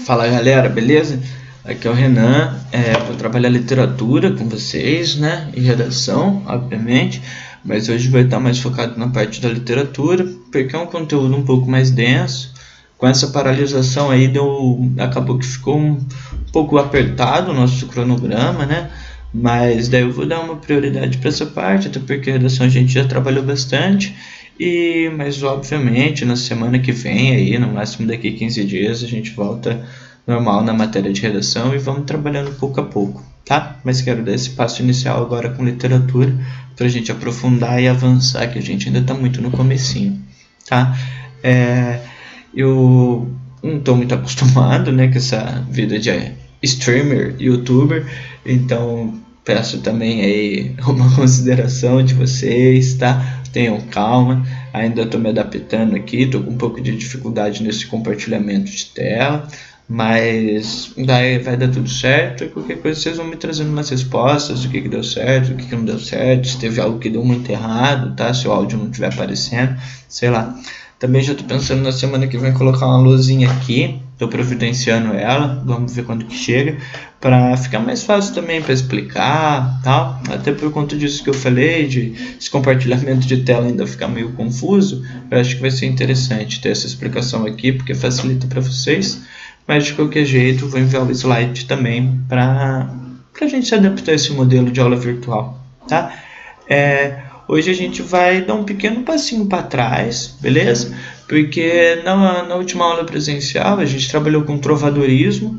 Fala galera, beleza? Aqui é o Renan, vou trabalhar literatura com vocês, né? E redação, obviamente, mas hoje vai estar mais focado na parte da literatura, porque é um conteúdo um pouco mais denso. Com essa paralisação aí acabou que ficou um pouco apertado o nosso cronograma, né? Mas daí eu vou dar uma prioridade para essa parte, até porque a redação a gente já trabalhou bastante. Mas obviamente na semana que vem, aí, no máximo daqui 15 dias, a gente volta normal na matéria de redação e vamos trabalhando pouco a pouco, tá? Mas quero dar esse passo inicial agora com literatura para a gente aprofundar e avançar, que a gente ainda está muito no comecinho, tá? Eu não estou muito acostumado, né, com essa vida de streamer, youtuber, então peço também aí uma consideração de vocês, tá? Tenham calma, ainda estou me adaptando aqui, estou com um pouco de dificuldade nesse compartilhamento de tela, mas daí vai dar tudo certo e qualquer coisa vocês vão me trazendo umas respostas do que deu certo, o que não deu certo, se teve algo que deu muito errado, tá? Se o áudio não estiver aparecendo, sei lá. Também já estou pensando na semana que vem colocar uma luzinha aqui, estou providenciando ela, vamos ver quando que chega, para ficar mais fácil também para explicar, tal. Até por conta disso que eu falei, de esse compartilhamento de tela ainda ficar meio confuso, eu acho que vai ser interessante ter essa explicação aqui, porque facilita para vocês, mas de qualquer jeito vou enviar o slide também para a gente se adaptar a esse modelo de aula virtual, tá? Hoje a gente vai dar um pequeno passinho para trás, beleza? Porque na última aula presencial a gente trabalhou com trovadorismo.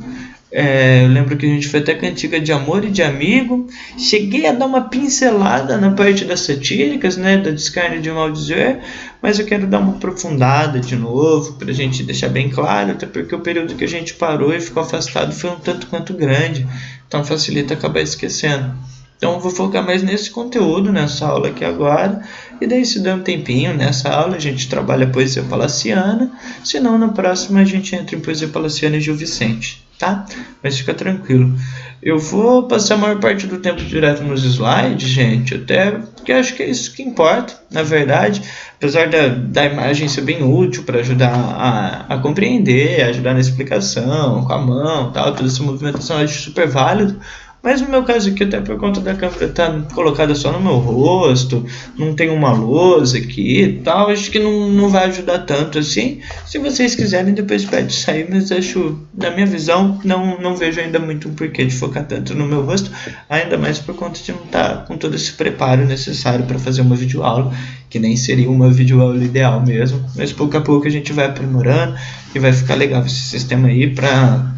Eu lembro que a gente foi até cantiga de amor e de amigo. Cheguei a dar uma pincelada na parte das satíricas, né? Da descarne de maldizer. Mas eu quero dar uma aprofundada de novo, para a gente deixar bem claro. Até porque o período que a gente parou e ficou afastado foi um tanto quanto grande. Então facilita acabar esquecendo. Então eu vou focar mais nesse conteúdo, nessa aula aqui agora, e daí se der um tempinho nessa aula a gente trabalha poesia palaciana, senão na próxima a gente entra em poesia palaciana e Gil Vicente, tá? Mas fica tranquilo. Eu vou passar a maior parte do tempo direto nos slides, gente, até porque acho que é isso que importa, na verdade, apesar da imagem ser bem útil para ajudar a compreender, ajudar na explicação, com a mão, tal, toda essa movimentação eu acho super válido. Mas no meu caso aqui, até por conta da câmera estar colocada só no meu rosto, não tem uma lousa aqui e tal, acho que não vai ajudar tanto assim. Se vocês quiserem, depois pede sair, mas acho, na minha visão, não vejo ainda muito um porquê de focar tanto no meu rosto, ainda mais por conta de não estar com todo esse preparo necessário para fazer uma videoaula, que nem seria uma videoaula ideal mesmo, mas pouco a pouco a gente vai aprimorando e vai ficar legal esse sistema aí para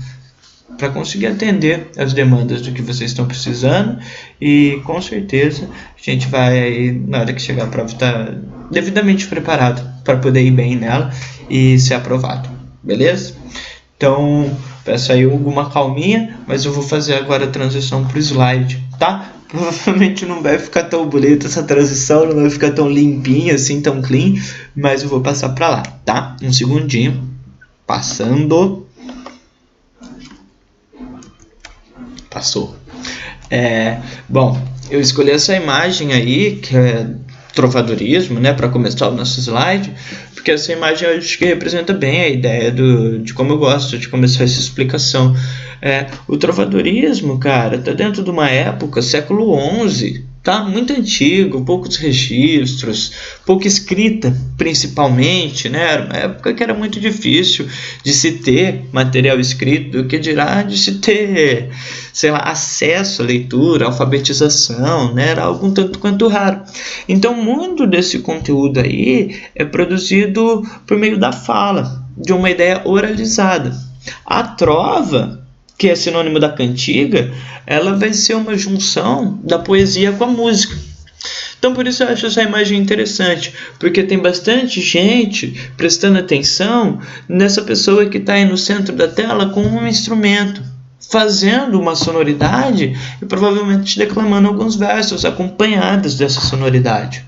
conseguir atender as demandas do que vocês estão precisando, e com certeza a gente vai, na hora que chegar a prova, estar devidamente preparado para poder ir bem nela e ser aprovado, beleza? Então peço aí alguma calminha, mas eu vou fazer agora a transição para o slide, tá? Provavelmente não vai ficar tão bonita essa transição, não vai ficar tão limpinha assim, tão clean, mas eu vou passar para lá, tá? Um segundinho, passando. Passou. Bom, eu escolhi essa imagem aí, que é trovadorismo, né, para começar o nosso slide, porque essa imagem eu acho que representa bem a ideia de como eu gosto de começar essa explicação. O trovadorismo, cara, tá dentro de uma época, século XI, tá? Muito antigo, poucos registros, pouca escrita, principalmente, né? Era uma época que era muito difícil de se ter material escrito, do que dirá de se ter, sei lá, acesso à leitura, alfabetização, né? Era algo um tanto quanto raro. Então, muito desse conteúdo aí é produzido por meio da fala, de uma ideia oralizada. A trova, que é sinônimo da cantiga, ela vai ser uma junção da poesia com a música. Então por isso eu acho essa imagem interessante, porque tem bastante gente prestando atenção nessa pessoa que está aí no centro da tela com um instrumento, fazendo uma sonoridade e provavelmente declamando alguns versos acompanhados dessa sonoridade.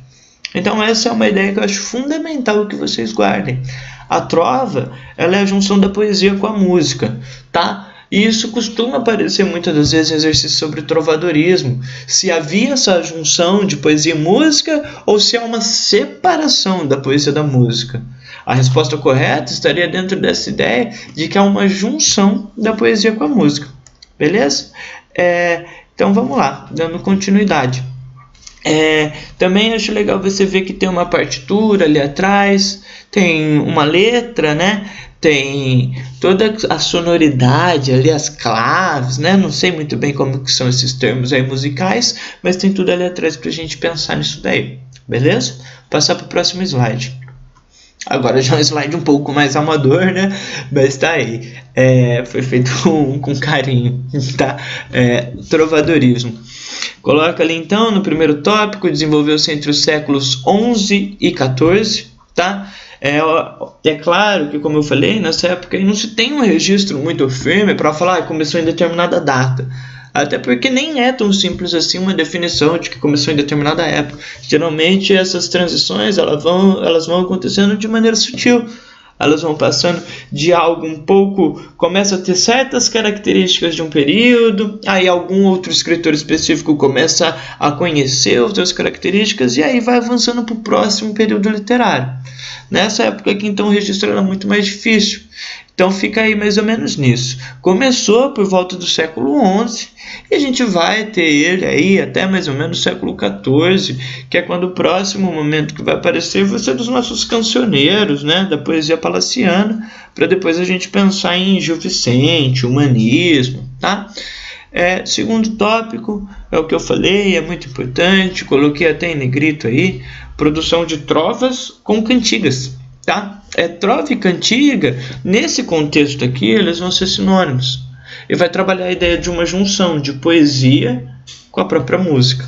Então essa é uma ideia que eu acho fundamental que vocês guardem. A trova, ela é a junção da poesia com a música, tá? E isso costuma aparecer muitas das vezes em exercícios sobre trovadorismo. Se havia essa junção de poesia e música ou se há uma separação da poesia da música. A resposta correta estaria dentro dessa ideia de que há uma junção da poesia com a música. Beleza? Então vamos lá, dando continuidade. Também acho legal você ver que tem uma partitura ali atrás, tem uma letra, né? Tem toda a sonoridade ali, as claves, né? Não sei muito bem como que são esses termos aí musicais, mas tem tudo ali atrás pra gente pensar nisso daí, beleza? Passar pro próximo slide. Agora já é um slide um pouco mais amador, né? Mas tá aí. Foi feito com carinho, tá? Trovadorismo. Coloca ali então, no primeiro tópico, desenvolveu-se entre os séculos 11 e 14, tá? É claro que, como eu falei, nessa época não se tem um registro muito firme para falar que começou em determinada data. Até porque nem é tão simples assim uma definição de que começou em determinada época. Geralmente essas transições elas vão acontecendo de maneira sutil. Elas vão passando de algo um pouco... Começa a ter certas características de um período, aí algum outro escritor específico começa a conhecer outras características e aí vai avançando para o próximo período literário. Nessa época aqui, então, o registro era muito mais difícil. Então fica aí mais ou menos nisso. Começou por volta do século XI e a gente vai ter ele aí até mais ou menos o século XIV, que é quando o próximo momento que vai aparecer vai ser dos nossos cancioneiros, né, da poesia palaciana, para depois a gente pensar em Gil Vicente, humanismo, tá? Segundo tópico, é o que eu falei, é muito importante, coloquei até em negrito aí, produção de trovas com cantigas. Tá? Trova e cantiga, nesse contexto aqui, eles vão ser sinônimos. E vai trabalhar a ideia de uma junção de poesia com a própria música.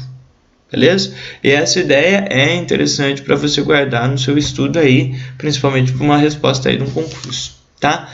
Beleza? E essa ideia é interessante para você guardar no seu estudo aí, principalmente para uma resposta aí de um concurso. Tá?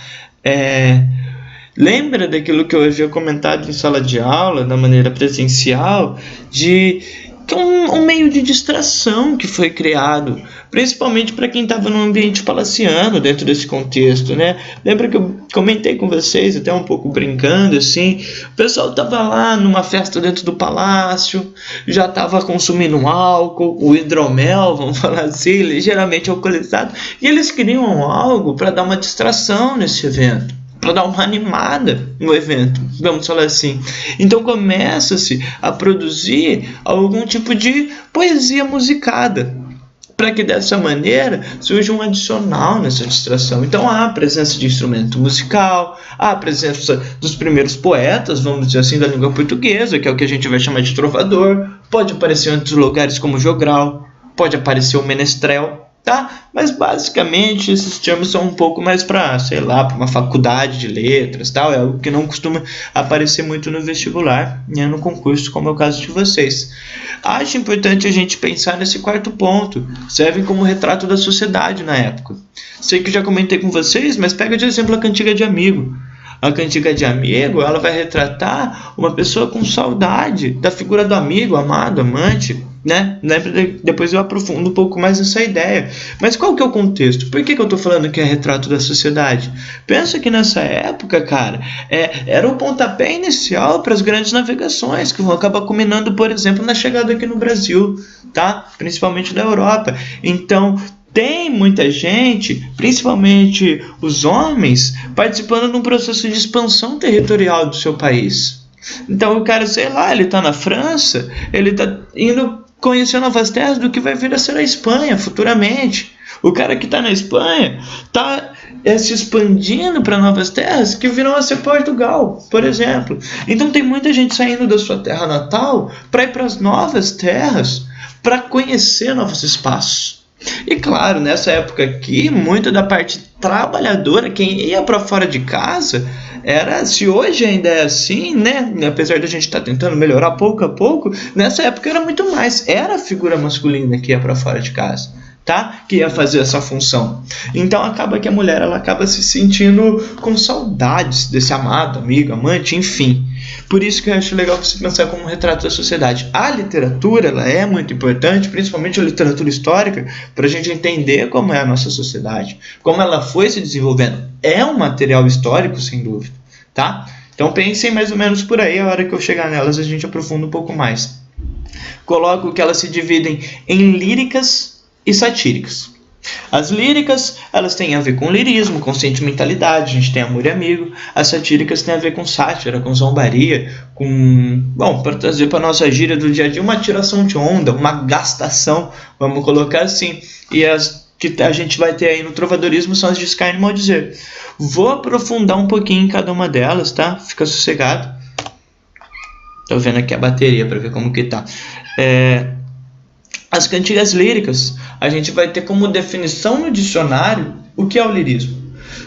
Lembra daquilo que eu havia comentado em sala de aula, da maneira presencial, de que um meio de distração que foi criado, principalmente para quem estava no ambiente palaciano dentro desse contexto, né? Lembra que eu comentei com vocês, até um pouco brincando, assim, o pessoal estava lá numa festa dentro do palácio, já estava consumindo um álcool, o hidromel, vamos falar assim, ligeiramente alcoolizado, e eles queriam algo para dar uma distração nesse evento, para dar uma animada no evento, vamos falar assim. Então começa-se a produzir algum tipo de poesia musicada, para que dessa maneira surja um adicional nessa distração. Então há a presença de instrumento musical, há a presença dos primeiros poetas, vamos dizer assim, da língua portuguesa, que é o que a gente vai chamar de trovador. Pode aparecer em outros lugares como jogral, pode aparecer o menestrel, tá? Mas basicamente esses termos são um pouco mais para, sei lá, para uma faculdade de letras, tal. É algo que não costuma aparecer muito no vestibular, né, no concurso, como é o caso de vocês. Acho importante a gente pensar nesse quarto ponto. Serve como retrato da sociedade na época. Sei que já comentei com vocês, mas pega de exemplo a cantiga de amigo. A cantiga de amigo, ela vai retratar uma pessoa com saudade da figura do amigo, amado, amante, né? Depois eu aprofundo um pouco mais nessa ideia. Mas qual que é o contexto? Por que eu estou falando que é retrato da sociedade? Pensa que nessa época, cara, era o pontapé inicial para as grandes navegações, que vão acabar culminando, por exemplo, na chegada aqui no Brasil, tá? Principalmente da Europa. Então, tem muita gente, principalmente os homens, participando de um processo de expansão territorial do seu país. Então o cara, sei lá, ele está na França, ele está indo conhecer novas terras do que vai vir a ser a Espanha futuramente. O cara que está na Espanha está se expandindo para novas terras que virão a ser Portugal, por exemplo. Então tem muita gente saindo da sua terra natal para ir para as novas terras, para conhecer novos espaços. E claro, nessa época aqui, muito da parte trabalhadora, quem ia para fora de casa, se hoje ainda é assim, né? Apesar de a gente estar tentando melhorar pouco a pouco, nessa época era muito mais, era a figura masculina que ia para fora de casa, tá? Que ia fazer essa função. Então acaba que a mulher ela acaba se sentindo com saudades desse amado, amigo, amante, enfim. Por isso que eu acho legal você pensar como um retrato da sociedade. A literatura ela é muito importante, principalmente a literatura histórica, para a gente entender como é a nossa sociedade, como ela foi se desenvolvendo. É um material histórico, sem dúvida, tá? Então pensem mais ou menos por aí, a hora que eu chegar nelas a gente aprofunda um pouco mais. Coloco que elas se dividem em líricas e satíricas. As líricas, elas têm a ver com lirismo, com sentimentalidade, a gente tem amor e amigo. As satíricas têm a ver com sátira, com zombaria, bom, para trazer para nossa gíria do dia a dia, uma tiração de onda, uma gastação, vamos colocar assim. E as que a gente vai ter aí no trovadorismo são as de escárnio e maldizer. Vou aprofundar um pouquinho em cada uma delas, tá? Fica sossegado. Tô vendo aqui a bateria para ver como que tá. As cantigas líricas, a gente vai ter como definição no dicionário o que é o lirismo.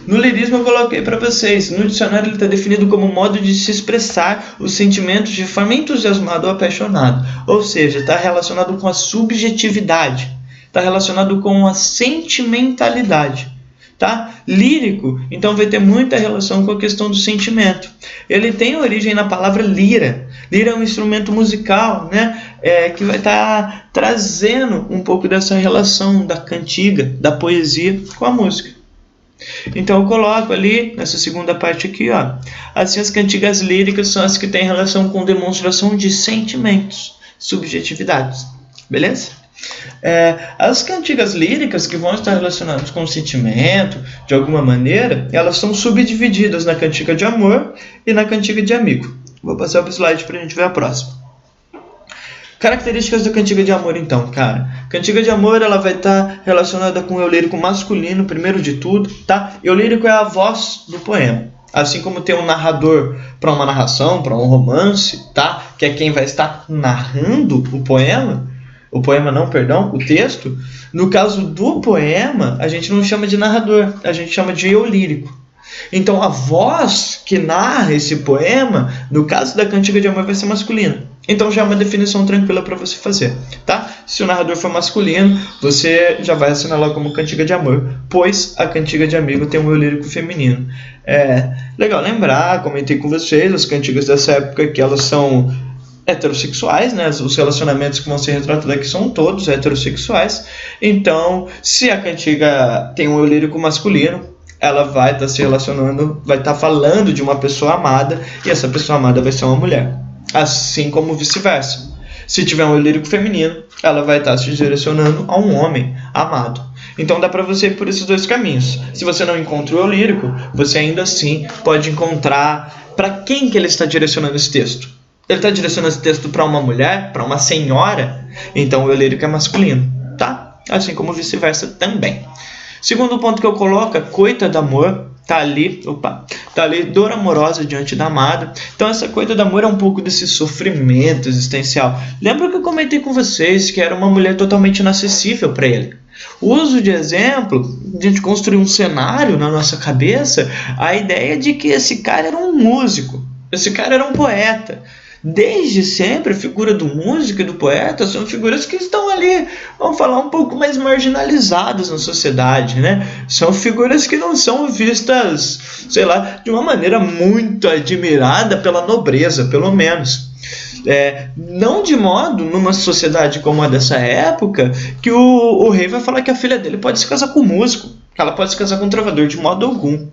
No lirismo eu coloquei para vocês, no dicionário ele está definido como modo de se expressar os sentimentos de forma entusiasmada ou apaixonada. Ou seja, está relacionado com a subjetividade, está relacionado com a sentimentalidade. Tá? Lírico, então vai ter muita relação com a questão do sentimento. Ele tem origem na palavra lira. Lira é um instrumento musical, né? Que vai estar trazendo um pouco dessa relação da cantiga, da poesia com a música. Então eu coloco ali, nessa segunda parte aqui, ó, assim, as cantigas líricas são as que têm relação com demonstração de sentimentos, subjetividades. Beleza? As cantigas líricas que vão estar relacionadas com o sentimento, de alguma maneira, elas são subdivididas na cantiga de amor e na cantiga de amigo. Vou passar para o slide para a gente ver a próxima. Características da cantiga de amor, então, cara. Cantiga de amor, ela vai estar relacionada com o eu lírico masculino, primeiro de tudo, tá? Eu lírico é a voz do poema. Assim como tem um narrador para uma narração, para um romance, tá? Que é quem vai estar narrando o poema. O texto. No caso do poema, a gente não chama de narrador, a gente chama de eu lírico. Então a voz que narra esse poema, no caso da cantiga de amor, vai ser masculina. Então já é uma definição tranquila para você fazer, tá? Se o narrador for masculino, você já vai assinalar como cantiga de amor, pois a cantiga de amigo tem um eu lírico feminino. Legal lembrar, comentei com vocês, as cantigas dessa época que elas são heterossexuais, né? Os relacionamentos que vão ser retratados aqui são todos heterossexuais. Então, se a cantiga tem um eu lírico masculino, ela vai estar se relacionando, vai estar falando de uma pessoa amada, e essa pessoa amada vai ser uma mulher. Assim como vice-versa. Se tiver um eu lírico feminino, ela vai estar se direcionando a um homem amado. Então dá para você ir por esses dois caminhos. Se você não encontra o eu lírico, você ainda assim pode encontrar para quem que ele está direcionando esse texto. Ele está direcionando esse texto para uma mulher, para uma senhora, então o eu lírico é masculino, tá? Assim como vice-versa também. Segundo ponto que eu coloco, a coita do amor, tá ali, dor amorosa diante da amada. Então essa coita do amor é um pouco desse sofrimento existencial. Lembra que eu comentei com vocês que era uma mulher totalmente inacessível para ele? O uso de exemplo, a gente construir um cenário na nossa cabeça, a ideia de que esse cara era um músico, esse cara era um poeta. Desde sempre, a figura do músico e do poeta são figuras que estão ali, vamos falar, um pouco mais marginalizadas na sociedade, né? São figuras que não são vistas, sei lá, de uma maneira muito admirada pela nobreza, pelo menos. Não de modo, numa sociedade como a dessa época, que o rei vai falar que a filha dele pode se casar com um músico, que ela pode se casar com um trovador, de modo algum.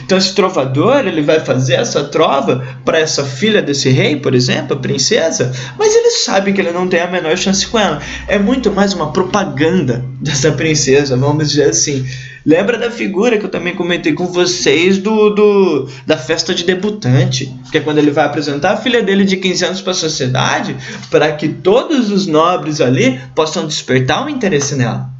Então esse trovador, ele vai fazer essa trova para essa filha desse rei, por exemplo, a princesa, mas ele sabe que ele não tem a menor chance com ela. É muito mais uma propaganda dessa princesa, vamos dizer assim. Lembra da figura que eu também comentei com vocês da festa de debutante, que é quando ele vai apresentar a filha dele de 15 anos para a sociedade, para que todos os nobres ali possam despertar um interesse nela.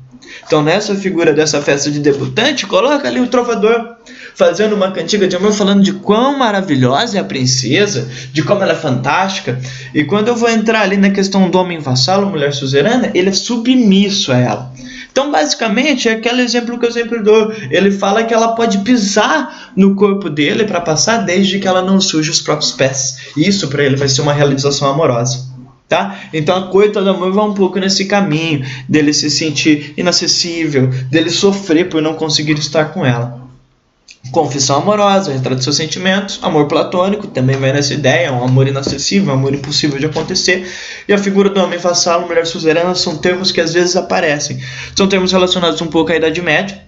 Então nessa figura dessa festa de debutante, coloca ali o trovador fazendo uma cantiga de amor, falando de quão maravilhosa é a princesa, de como ela é fantástica. E quando eu vou entrar ali na questão do homem vassalo, mulher suzerana, ele é submisso a ela. Então basicamente é aquele exemplo que eu sempre dou. Ele fala que ela pode pisar no corpo dele para passar, desde que ela não suje os próprios pés. Isso para ele vai ser uma realização amorosa. Tá? Então a coita do amor vai um pouco nesse caminho dele se sentir inacessível, dele sofrer por não conseguir estar com ela. Confissão amorosa, retrato de seus sentimentos. Amor platônico também vai nessa ideia, um amor inacessível, um amor impossível de acontecer. E a figura do homem vassalo, mulher suzerana, são termos que às vezes aparecem. São termos relacionados um pouco à Idade Média.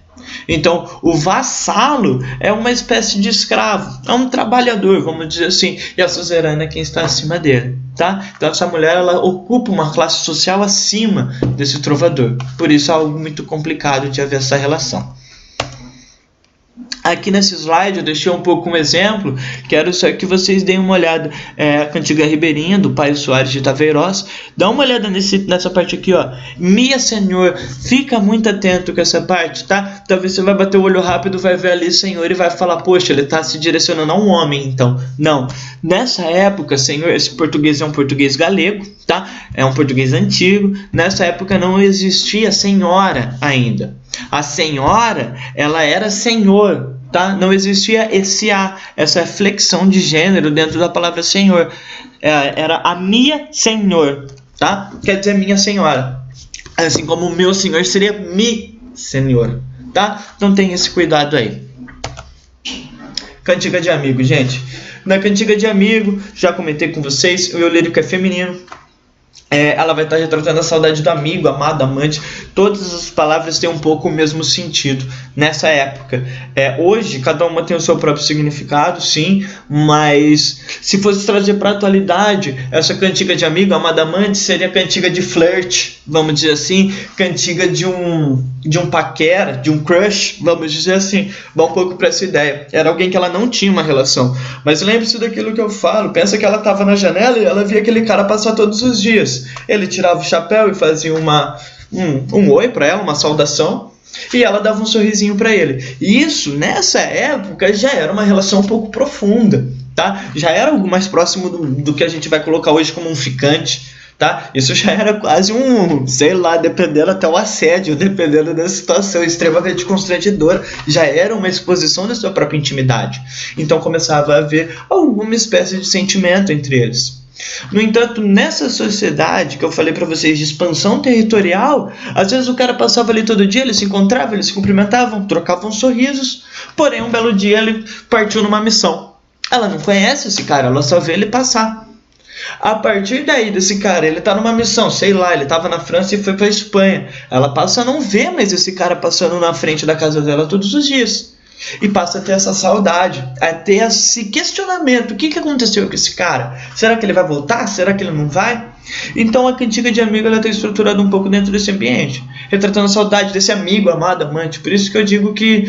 Então o vassalo é uma espécie de escravo, é um trabalhador, vamos dizer assim, e a suzerana é quem está acima dele. tá? Então essa mulher, ela ocupa uma classe social acima desse trovador. Por isso é algo muito complicado de haver essa relação. Aqui nesse slide eu deixei um pouco um exemplo, quero só que vocês deem uma olhada, a cantiga ribeirinha do Paio Soares de Taveiroz. Dá uma olhada nessa parte aqui, ó. Mia Senhor, fica muito atento com essa parte, tá? Talvez você vai bater o olho rápido, vai ver ali Senhor e vai falar, poxa, ele está se direcionando a um homem, então. Não, nessa época, Senhor, esse português é um português galego, tá? É um português antigo. Nessa época não existia senhora ainda. A senhora, ela era senhor, tá? Não existia essa flexão de gênero dentro da palavra senhor. Era a minha senhor, tá? Quer dizer minha senhora. Assim como o meu senhor seria mi senhor, tá? Então tem esse cuidado aí. Cantiga de amigo, gente. Na cantiga de amigo, já comentei com vocês, o eu lírico é feminino. Ela vai estar retratando a saudade do amigo, amado, amante. Todas as palavras têm um pouco o mesmo sentido nessa época. Hoje, cada uma tem o seu próprio significado, sim, mas se fosse trazer para a atualidade, essa cantiga de amigo, amado, amante, seria cantiga de flirt, vamos dizer assim, cantiga de um paquera, de um crush, vamos dizer assim. Dá um pouco para essa ideia. Era alguém que ela não tinha uma relação. Mas lembre-se daquilo que eu falo. Pensa que ela estava na janela e ela via aquele cara passar todos os dias. Ele tirava o chapéu e fazia um oi para ela, uma saudação, e ela dava um sorrisinho para ele. E isso, nessa época, já era uma relação um pouco profunda, tá? Já era algo mais próximo do que a gente vai colocar hoje como um ficante, tá? Isso já era quase sei lá, dependendo até o assédio, dependendo da situação extremamente constrangedora, já era uma exposição da sua própria intimidade. Então começava a haver alguma espécie de sentimento entre eles. No entanto, nessa sociedade que eu falei para vocês de expansão territorial, às vezes o cara passava ali todo dia, eles se encontravam, eles se cumprimentavam, trocavam sorrisos, porém um belo dia ele partiu numa missão. Ela não conhece esse cara, ela só vê ele passar. A partir daí desse cara, ele tá numa missão, sei lá, ele tava na França e foi pra Espanha. Ela passa a não ver mais esse cara passando na frente da casa dela todos os dias. E passa a ter essa saudade, a ter esse questionamento. O que aconteceu com esse cara? Será que ele vai voltar? Será que ele não vai? Então a cantiga de amigo ela está estruturada um pouco dentro desse ambiente, retratando a saudade desse amigo, amado, amante. Por isso que eu digo que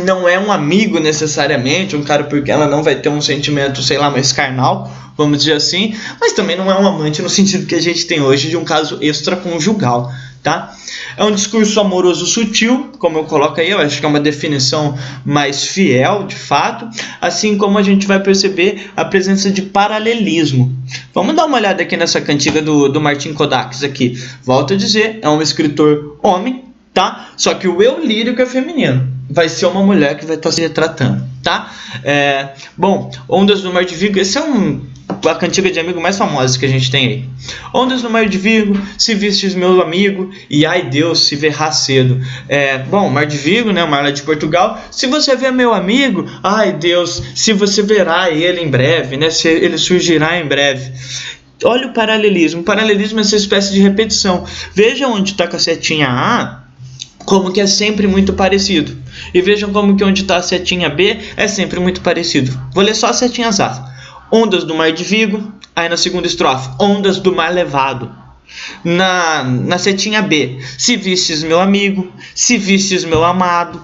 não é um amigo necessariamente, um cara, porque ela não vai ter um sentimento, sei lá, mais carnal, vamos dizer assim, mas também não é um amante no sentido que a gente tem hoje de um caso extraconjugal, tá? É um discurso amoroso sutil, como eu coloco aí, eu acho que é uma definição mais fiel, de fato, assim como a gente vai perceber a presença de paralelismo. Vamos dar uma olhada aqui nessa cantiga do Martin Kodakis aqui. Volto a dizer, é um escritor homem, tá? Só que o eu lírico é feminino. Vai ser uma mulher que vai estar se retratando, tá? Bom, Ondas do Mar de Vigo, esse é a cantiga de amigo mais famosa que a gente tem aí. Ondas no Mar de Vigo, se vistes meu amigo, e ai Deus, se verrá cedo. Bom, Mar de Vigo, né, o mar lá de Portugal. Se você vê meu amigo, ai Deus, se você verá ele em breve, né, se ele surgirá em breve. Olha o paralelismo. O paralelismo é essa espécie de repetição. Veja onde está com a setinha A, como que é sempre muito parecido. E vejam como que onde está a setinha B é sempre muito parecido. Vou ler só as setinhas A. Ondas do Mar de Vigo, aí na segunda estrofe, ondas do mar levado. Na setinha B, se vistes meu amigo, se vistes meu amado,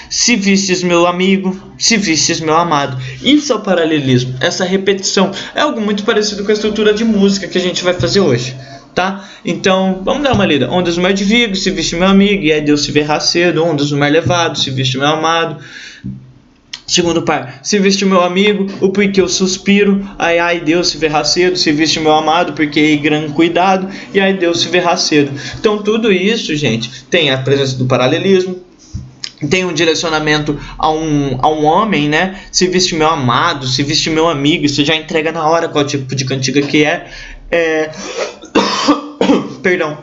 se vistes meu amigo, se vistes meu amado. Isso é o paralelismo, essa repetição. É algo muito parecido com a estrutura de música que a gente vai fazer hoje, tá? Então, vamos dar uma lida. Ondas do Mar de Vigo, se viste meu amigo, e aí Deus se verrá cedo. Ondas do mar levado, se viste meu amado. Segundo par, se viste meu amigo, o porquê eu suspiro, ai Deus se verrá cedo, se viste meu amado, porque é gran cuidado, e ai Deus se verrá cedo. Então tudo isso, gente, tem a presença do paralelismo, tem um direcionamento a um homem, né? Se viste meu amado, se viste meu amigo, isso já entrega na hora qual tipo de cantiga que é. Perdão.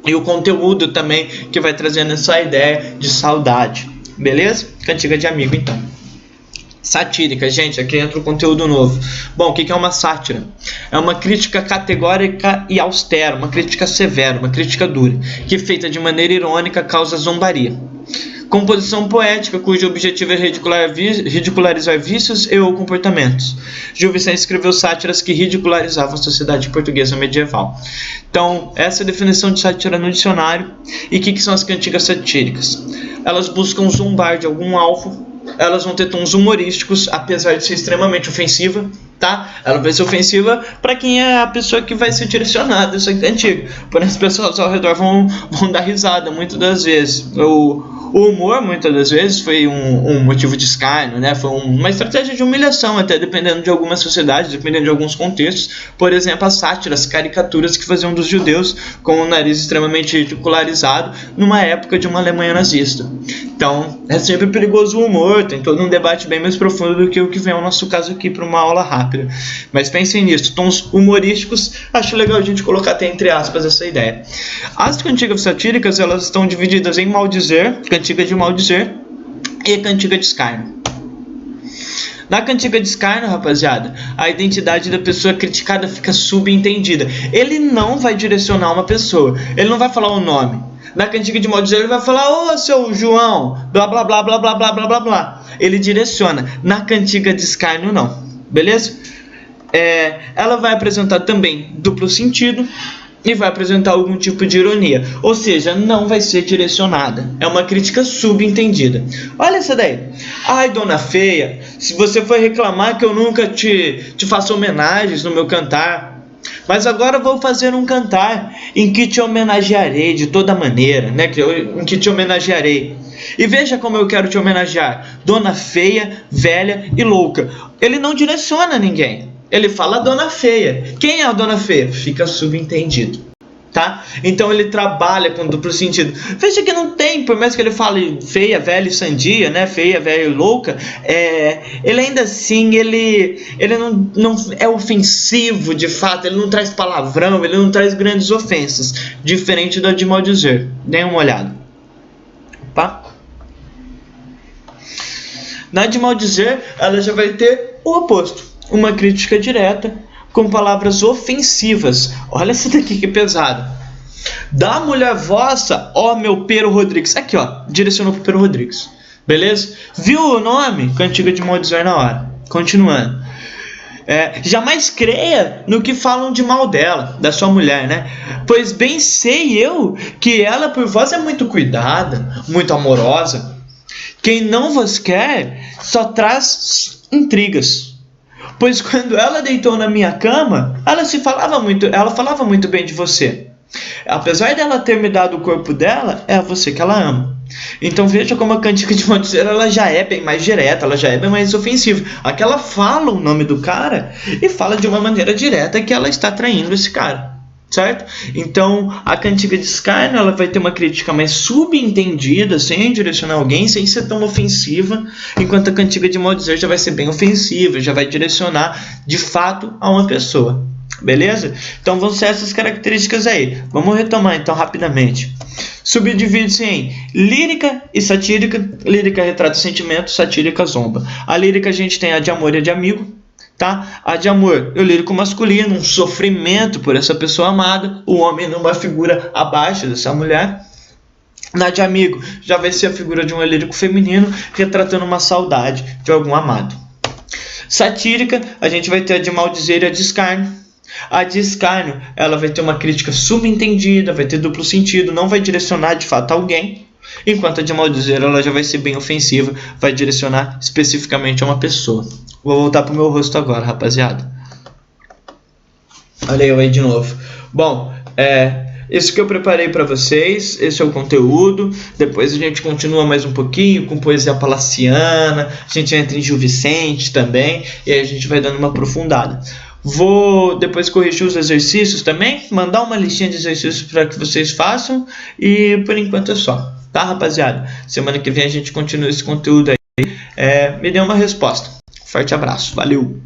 E o conteúdo também que vai trazendo essa ideia de saudade, beleza? Cantiga de amigo, então. Satírica, gente, aqui entra o conteúdo novo. Bom, o que é uma sátira? É uma crítica categórica e austera, uma crítica severa, uma crítica dura, que feita de maneira irônica causa zombaria. Composição poética, cujo objetivo é ridicularizar vícios e ou comportamentos. Gil Vicente escreveu sátiras que ridicularizavam a sociedade portuguesa medieval. Então, essa é a definição de sátira no dicionário. E o que são as cantigas satíricas? Elas buscam zombar de algum alvo. Elas vão ter tons humorísticos, apesar de ser extremamente ofensiva, tá? Ela vai ser ofensiva para quem é a pessoa que vai ser direcionada essa cantiga. Porém, as pessoas ao redor vão dar risada muitas das vezes. O humor, muitas das vezes, foi um motivo de escárnio, né? Foi uma estratégia de humilhação, até dependendo de algumas sociedades, dependendo de alguns contextos. Por exemplo, as sátiras, caricaturas que faziam dos judeus com o nariz extremamente ridicularizado numa época de uma Alemanha nazista. Então, é sempre perigoso o humor, tem todo um debate bem mais profundo do que o que vem ao nosso caso aqui para uma aula rápida. Mas pensem nisso, tons humorísticos, acho legal a gente colocar até entre aspas essa ideia. As cantigas satíricas, elas estão divididas em maldizer, cantiga de maldizer e cantiga de escárnio. Na cantiga de escárnio, rapaziada, a identidade da pessoa criticada fica subentendida. Ele não vai direcionar uma pessoa, ele não vai falar o nome. Na cantiga de maldizer ele vai falar: ô seu João, blá blá blá blá blá blá blá blá blá. Ele direciona. Na cantiga de escárnio não, beleza? Ela vai apresentar também duplo sentido e vai apresentar algum tipo de ironia, ou seja, não vai ser direcionada, é uma crítica subentendida. Olha essa daí: ai dona feia, se você for reclamar que eu nunca te faço homenagens no meu cantar, mas agora vou fazer um cantar em que te homenagearei de toda maneira, né? Em que te homenagearei. E veja como eu quero te homenagear: dona feia, velha e louca. Ele não direciona ninguém. Ele fala dona feia. Quem é a dona feia? Fica subentendido, tá? Então ele trabalha com duplo sentido. Veja que não tem, por mais que ele fale feia, velha e sandia, né? Feia, velha e louca, ele ainda assim, ele não é ofensivo de fato, ele não traz palavrão, ele não traz grandes ofensas, diferente da de maldizer. Dê uma olhada. Opa. Na de maldizer, ela já vai ter o oposto. Uma crítica direta com palavras ofensivas. Olha essa daqui que pesada. Da mulher vossa, ó meu Pero Rodrigues. Aqui, ó, direcionou pro Pero Rodrigues. Beleza? Viu o nome? Cantiga de maldizer na hora. Continuando. Jamais creia no que falam de mal dela, da sua mulher, né? Pois bem sei eu que ela por vós é muito cuidada, muito amorosa. Quem não vos quer só traz intrigas. Pois quando ela deitou na minha cama, ela falava muito bem de você. Apesar dela ter me dado o corpo dela, é a você que ela ama. Então veja como a cantiga de maldizer, ela já é bem mais direta, ela já é bem mais ofensiva. Aqui ela fala o nome do cara e fala de uma maneira direta que ela está traindo esse cara, certo? Então a cantiga de escárnio, ela vai ter uma crítica mais subentendida, sem direcionar alguém, sem ser tão ofensiva, enquanto a cantiga de maldizer já vai ser bem ofensiva, já vai direcionar de fato a uma pessoa. Beleza? Então vão ser essas características aí. Vamos retomar então rapidamente. Subdivide-se em lírica e satírica. Lírica retrata sentimento, satírica zomba. A lírica a gente tem a de amor e a de amigo, tá? A de amor, o lírico masculino, um sofrimento por essa pessoa amada, o homem numa figura abaixo dessa mulher. Na de amigo já vai ser a figura de um lírico feminino retratando uma saudade de algum amado. Satírica, a gente vai ter a de maldizer e a de escárnio. A de escárnio, ela vai ter uma crítica subentendida, vai ter duplo sentido, não vai direcionar de fato a alguém, enquanto a de maldizer, ela já vai ser bem ofensiva, vai direcionar especificamente a uma pessoa. Vou voltar pro meu rosto agora, rapaziada. Olha eu aí de novo. Bom, esse que eu preparei para vocês, esse é o conteúdo. Depois a gente continua mais um pouquinho com poesia palaciana, a gente entra em Gil Vicente também, e aí a gente vai dando uma aprofundada. Vou depois corrigir os exercícios também, mandar uma listinha de exercícios para que vocês façam, e por enquanto é só, tá, rapaziada? Semana que vem a gente continua esse conteúdo aí. Me dê uma resposta. Forte abraço, valeu!